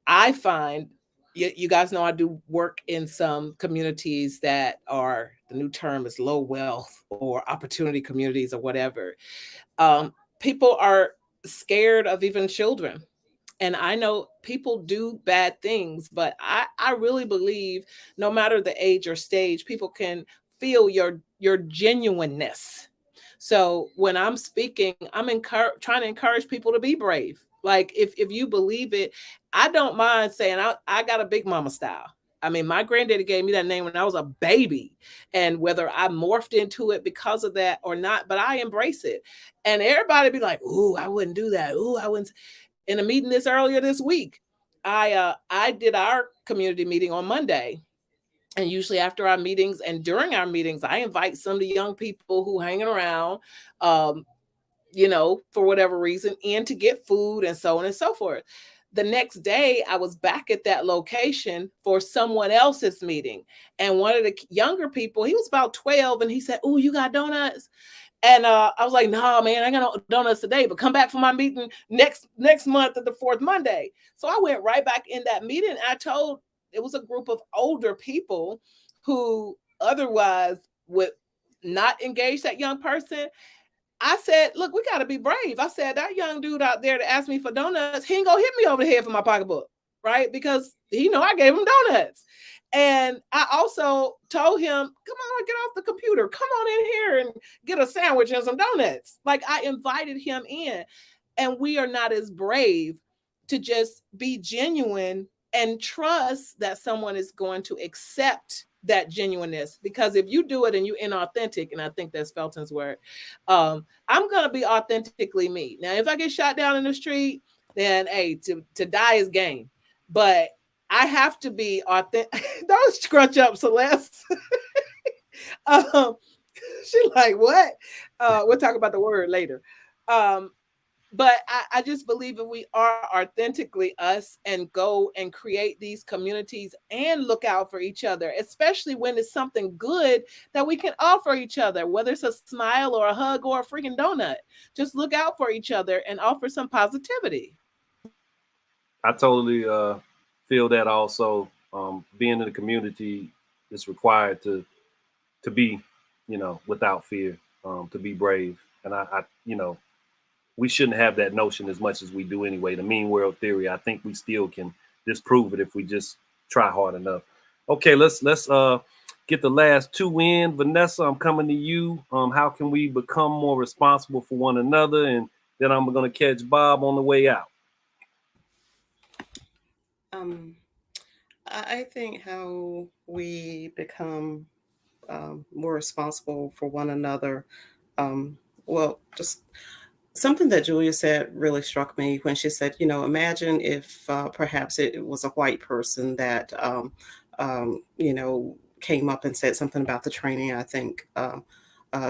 I find, you guys know I do work in some communities that are, the new term is low wealth or opportunity communities or whatever. People are scared of even children. And I know people do bad things, but I really believe no matter the age or stage, people can feel your genuineness. So when I'm speaking, I'm trying to encourage people to be brave. Like, if you believe it, I don't mind saying I got a big mama style. I mean, my granddaddy gave me that name when I was a baby, and whether I morphed into it because of that or not, but I embrace it. And everybody be like, "Ooh, I wouldn't do that. Ooh, I wouldn't." In a meeting earlier this week, I did our community meeting on Monday. And usually after our meetings and during our meetings, I invite some of the young people who hanging around, um, for whatever reason, in to get food and so on and so forth. The next day, I was back at that location for someone else's meeting. And one of the younger people, he was about 12, and he said, "Oh, you got donuts?" And I was like, "No, man, I got no donuts today, but come back for my meeting next month at the fourth Monday." So I went right back in that meeting. I told, it was a group of older people who otherwise would not engage that young person. I said, "Look, we got to be brave." I said, "That young dude out there that asked me for donuts, he ain't gonna hit me over the head for my pocketbook, right? Because he know I gave him donuts." And I also told him, "Come on, get off the computer. Come on in here and get a sandwich and some donuts." Like, I invited him in. And we are not as brave to just be genuine and trust that someone is going to accept that genuineness. Because if you do it and you're inauthentic, and I think that's Felton's word, I'm going to be authentically me. Now, if I get shot down in the street, then hey, to die is game. But I have to be authentic. Don't scrunch up, Celeste. um, she's like, what? We'll talk about the word later. Um, but I just believe if we are authentically us and go and create these communities and look out for each other, especially when it's something good that we can offer each other, whether it's a smile or a hug or a freaking donut, just look out for each other and offer some positivity. I totally feel that also. Being in the community is required to be, without fear, to be brave. And we shouldn't have that notion as much as we do anyway. The mean world theory, I think we still can disprove it if we just try hard enough. Okay, let's get the last two in. Vanessa, I'm coming to you. How can we become more responsible for one another? And then I'm going to catch Bob on the way out. I think how we become more responsible for one another. Well, just something that Julia said really struck me when she said, imagine if perhaps it was a white person that, came up and said something about the training. I think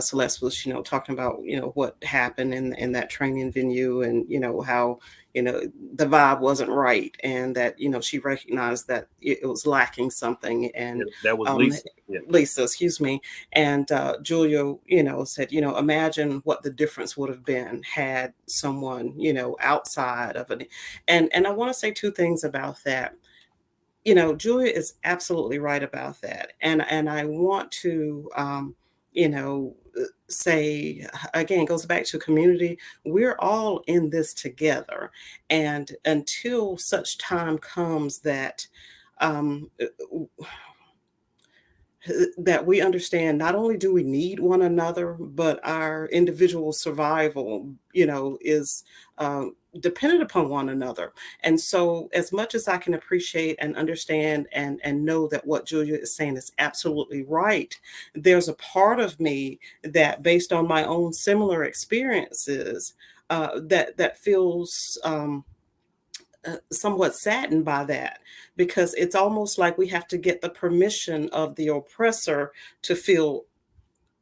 Celeste was, talking about, what happened in that training venue and, how, the vibe wasn't right and that, she recognized that it was lacking something. And that was Lisa. Yeah. Lisa, excuse me. And Julia, said, imagine what the difference would have been had someone, outside of it. And I want to say two things about that. Julia is absolutely right about that. And I want to, say again, goes back to community. We're all in this together. And until such time comes that, um, that we understand not only do we need one another, but our individual survival, is dependent upon one another. And so, as much as I can appreciate and understand and know that what Julia is saying is absolutely right, there's a part of me that, based on my own similar experiences, that feels. Somewhat saddened by that, because it's almost like we have to get the permission of the oppressor to feel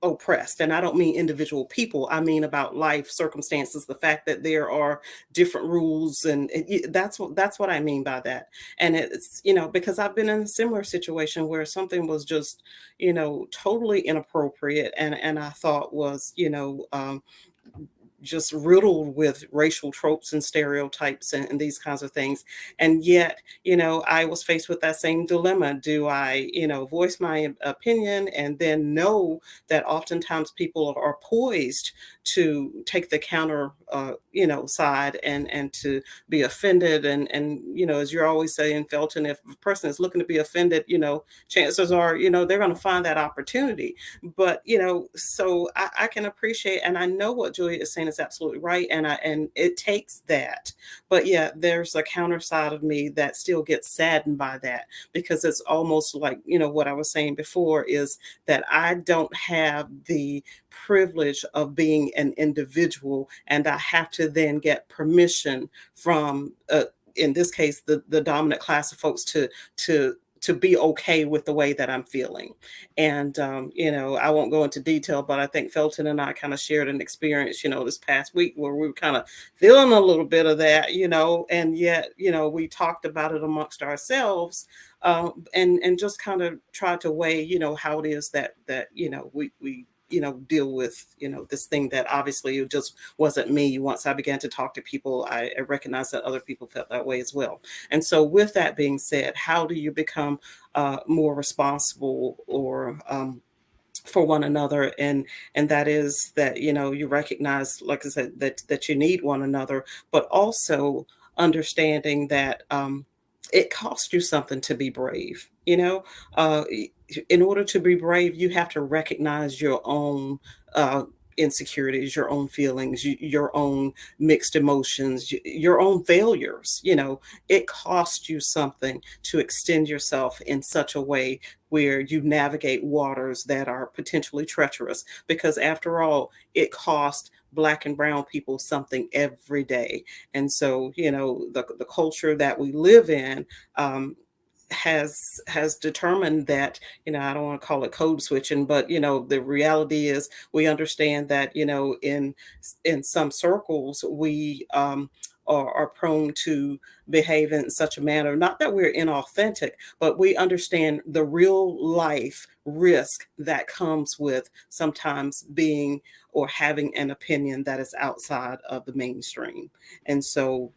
oppressed. And I don't mean individual people, I mean about life circumstances, the fact that there are different rules, and that's what I mean by that. And it's, because I've been in a similar situation where something was just, totally inappropriate, and I thought was, just riddled with racial tropes and stereotypes and these kinds of things. And yet, I was faced with that same dilemma. Do I, voice my opinion and then know that oftentimes people are poised to take the counter, side and to be offended. And, as you're always saying, Felton, if a person is looking to be offended, chances are, they're going to find that opportunity. But, so I can appreciate, and I know what Julia is saying is absolutely right. And it takes that. But yeah, there's a counter side of me that still gets saddened by that, because it's almost like, what I was saying before is that I don't have the privilege of being an individual, and I have to then get permission from, in this case, the dominant class of folks to be okay with the way that I'm feeling. And, I won't go into detail, but I think Felton and I kind of shared an experience, this past week where we were kind of feeling a little bit of that, and yet, we talked about it amongst ourselves, and just kind of tried to weigh, how it is that, we deal with, this thing that obviously it just wasn't me. Once I began to talk to people, I recognized that other people felt that way as well. And so with that being said, how do you become more responsible or for one another? And that is that, you recognize, like I said, that you need one another, but also understanding that it costs you something to be brave. Uh, in order to be brave, you have to recognize your own insecurities, your own feelings, your own mixed emotions, your own failures. It costs you something to extend yourself in such a way where you navigate waters that are potentially treacherous, because after all, it costs Black and brown people something every day. And so, the culture that we live in, has determined that, I don't want to call it code switching, but the reality is we understand that, in some circles we are prone to behave in such a manner, not that we're inauthentic, but we understand the real life risk that comes with sometimes being or having an opinion that is outside of the mainstream. And so,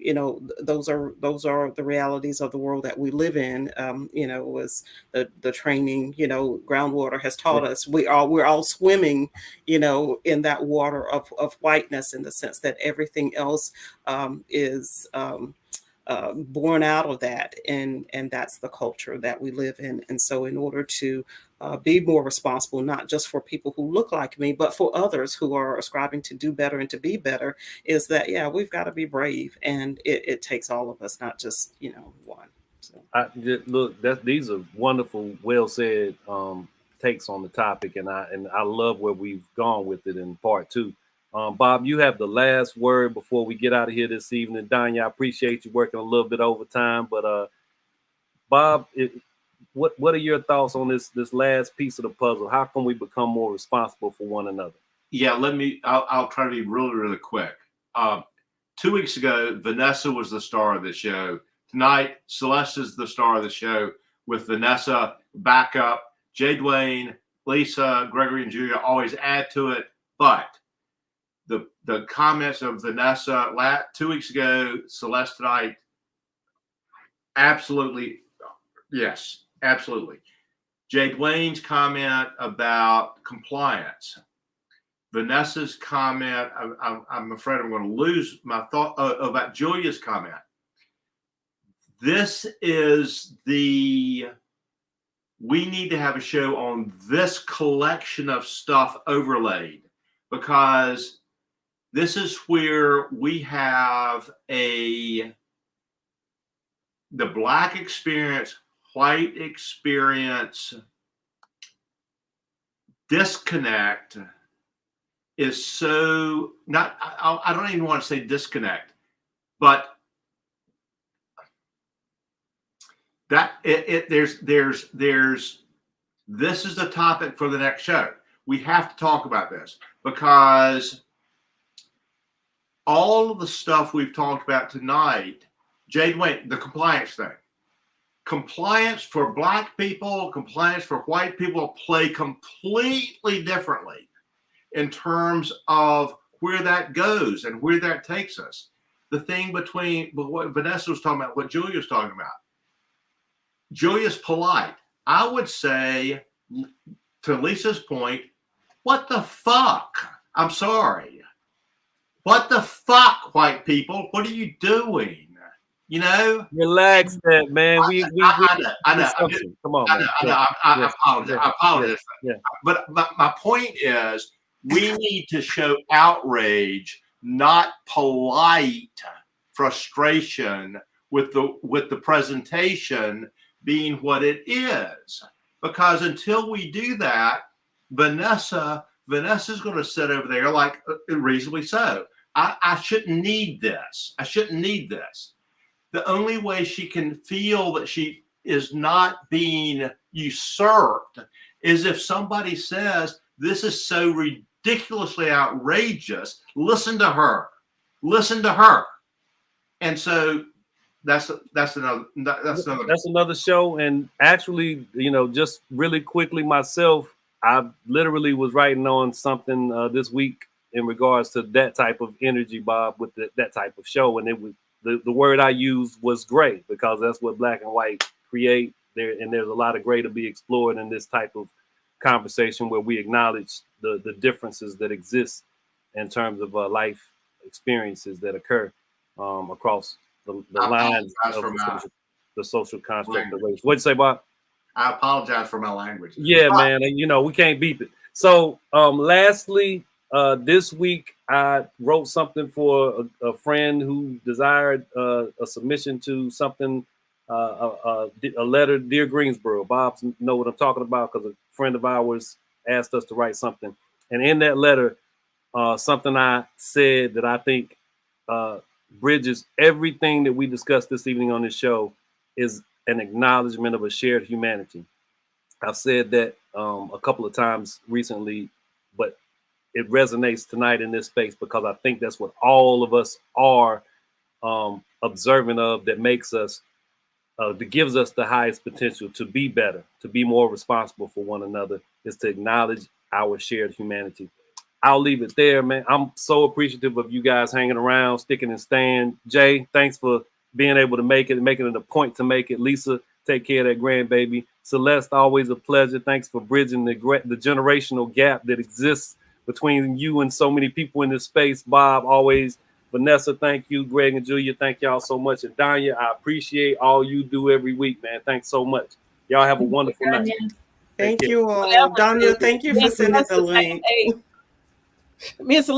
those are the realities of the world that we live in. As the training, groundwater has taught us, we're all swimming, in that water of whiteness, in the sense that everything else is born out of that, and that's the culture that we live in. And so, in order to be more responsible, not just for people who look like me, but for others who are ascribing to do better and to be better, is that we've got to be brave, and it takes all of us, not just one. So Look, these are wonderful, well said takes on the topic, and I love where we've gone with it in part two. Bob, you have the last word before we get out of here this evening. Danya, I appreciate you working a little bit overtime, but Bob, what are your thoughts on this last piece of the puzzle? How can we become more responsible for one another? Yeah, I'll try to be really, really quick. 2 weeks ago, Vanessa was the star of the show. Tonight, Celeste is the star of the show with Vanessa backup. Jay Dwayne, Lisa, Gregory, and Julia always add to it. But the comments of Vanessa 2 weeks ago, Celeste tonight, absolutely, yes, absolutely. Jay Dwayne's comment about compliance. Vanessa's comment, I'm afraid I'm going to lose my thought about Julia's comment. This is we need to have a show on this collection of stuff overlaid, because this is where we have the Black experience, white experience disconnect is so not, I don't even want to say disconnect, but that there's this is the topic for the next show. We have to talk about this, because all of the stuff we've talked about tonight, Jay Dwayne, the compliance thing, compliance for Black people, compliance for white people play completely differently in terms of where that goes and where that takes us. The thing between what Vanessa was talking about, what Julia was talking about. Julia's polite. I would say, to Lisa's point, what the fuck? I'm sorry. What the fuck, white people? What are you doing? Relax, that man. I know. Come on, man. I apologize. I apologize. Yeah. But my point is, we need to show outrage, not polite frustration with the presentation being what it is. Because until we do that, Vanessa's going to sit over there like, reasonably so. I shouldn't need this. I shouldn't need this. The only way she can feel that she is not being usurped is if somebody says, this is so ridiculously outrageous. Listen to her. Listen to her. And so that's another show. And actually, just really quickly myself, I literally was writing on something this week in regards to that type of energy, Bob, with that type of show. And it was the word I used was gray, because that's what Black and white create there. And there's a lot of gray to be explored in this type of conversation, where we acknowledge the differences that exist in terms of life experiences that occur across the lines of the social construct of race. What'd you say, Bob? I apologize for my language. Yeah, man. And we can't beep it. So lastly, this week I wrote something for a friend who desired a submission to something, a letter, Dear Greensboro. Bob know what I'm talking about, because a friend of ours asked us to write something. And in that letter, something I said that I think bridges everything that we discussed this evening on this show is an acknowledgement of a shared humanity. I've said that a couple of times recently, but it resonates tonight in this space because I think that's what all of us are observant of, that makes us, that gives us the highest potential to be better, to be more responsible for one another, is to acknowledge our shared humanity. I'll leave it there, man. I'm so appreciative of you guys hanging around, sticking and staying. Jay, thanks for being able to make it, making it a point to make it. Lisa, take care of that grandbaby. Celeste, always a pleasure. Thanks for bridging the generational gap that exists between you and so many people in this space. Bob, always. Vanessa, thank you. Greg and Julia, thank y'all so much. And Danya, I appreciate all you do every week, man. Thanks so much. Y'all have a wonderful night. Thank you all. Whatever, Danya, dude. thank you Me for and sending Celeste the link. me and Celeste